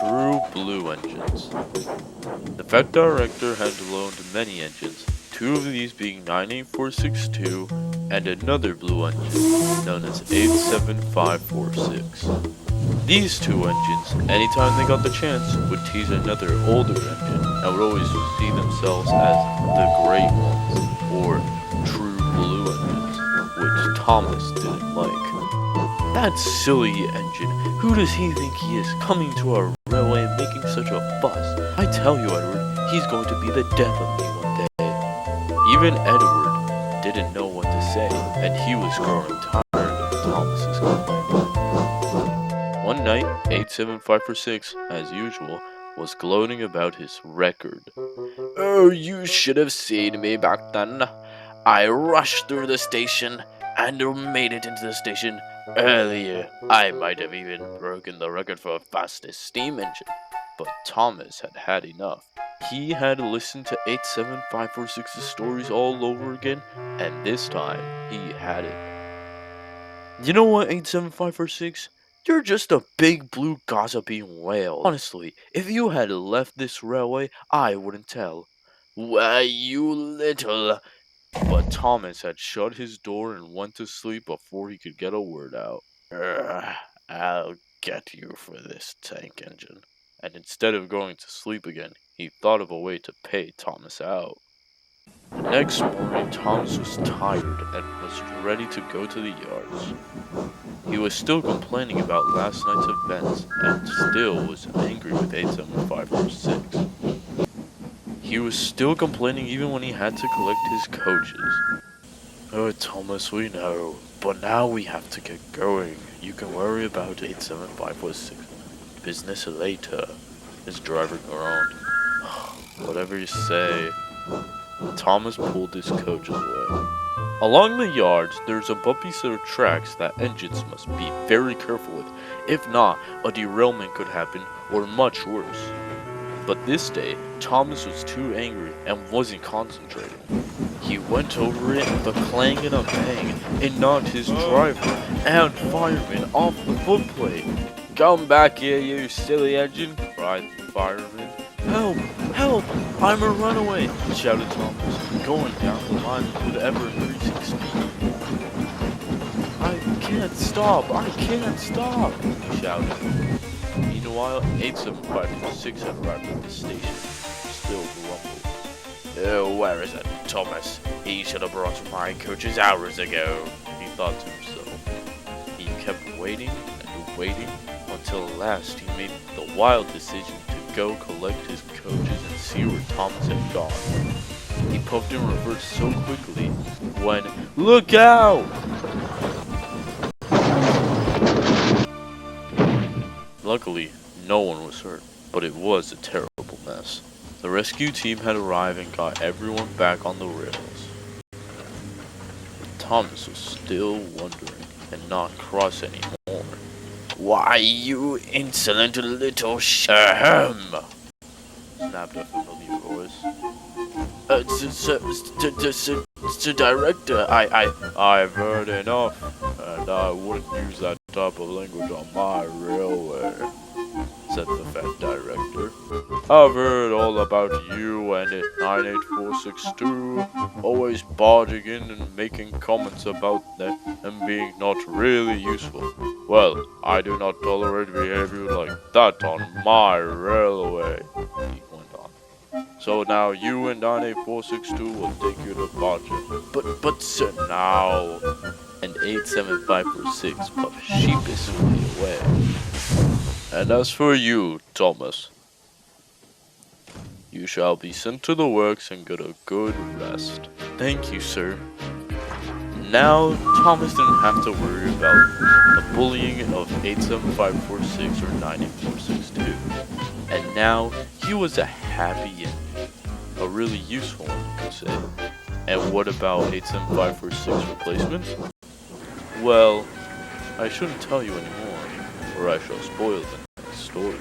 True Blue engines. The Fed Director had loaned many engines, two of these being 98462 and another blue engine known as 87546. These two engines, anytime they got the chance, would tease another older engine and would always see themselves as the Great Ones, or True Blue engines, which Thomas didn't like. That silly engine, who does he think he is, coming to our railway and making such a fuss? I tell you, Edward, he's going to be the death of me one day. Even Edward didn't know what to say, and he was growing tired of Thomas's complaining. One night, 87546, as usual, was gloating about his record. "Oh, you should have seen me back then. I rushed through the station and made it into the station earlier. I might have even broken the record for fastest steam engine." But Thomas had had enough. He had listened to 87546's stories all over again, and this time he had it. "You know what, 87546? You're just a big blue gossiping whale. Honestly, if you had left this railway, I wouldn't tell." "Why, you little—" But Thomas had shut his door and went to sleep before he could get a word out. "I'll get you for this tank engine." And instead of going to sleep again, he thought of a way to pay Thomas out. The next morning, Thomas was tired and was ready to go to the yards. He was still complaining about last night's events and still was angry with 87546. He was still complaining even when he had to collect his coaches. "Oh, Thomas, we know, but now we have to get going. You can worry about 87546. Business later." His driver groaned. "Whatever you say." Thomas pulled his coaches away. Along the yards, there's a bumpy set of tracks that engines must be very careful with. If not, a derailment could happen, or much worse. But this day, Thomas was too angry and wasn't concentrating. He went over it with a clang and a bang and knocked his driver and fireman off the footplate. "Come back here, you silly engine!" cried the fireman. "Help! Help! I'm a runaway!" shouted Thomas, going down the line with ever-increasing speed. I can't stop! I can't stop!" he shouted. Meanwhile, 87546 had arrived at the station, still grumbled. "Oh, where is it, Thomas? He should have brought my coaches hours ago," he thought to himself. He kept waiting and waiting until at last he made the wild decision to go collect his coaches and see where Thomas had gone. He puffed in reverse so quickly when, "Look out!" Luckily, no one was hurt, but it was a terrible mess. The rescue team had arrived and got everyone back on the rails. Thomas was still wondering and not cross anymore. "Why, you insolent little snapped a familiar voice. Sir Director, I've heard enough, and I wouldn't use that type of language on my railway," said the Fed Director. "I've heard all about you and 98462, always barging in and making comments about them and being not really useful. Well, I do not tolerate behavior like that on my railway," he went on. "So now you and 98462 will take your departure." But sir, now," and 87546 puffed sheepishly away. "And as for you, Thomas, you shall be sent to the works and get a good rest." "Thank you, sir." Now, Thomas didn't have to worry about the bullying of 87546 or 98462. And now, he was a happy engine. A really useful one, you could say. And what about 87546 replacement? Well, I shouldn't tell you anymore, or I shall spoil the next story.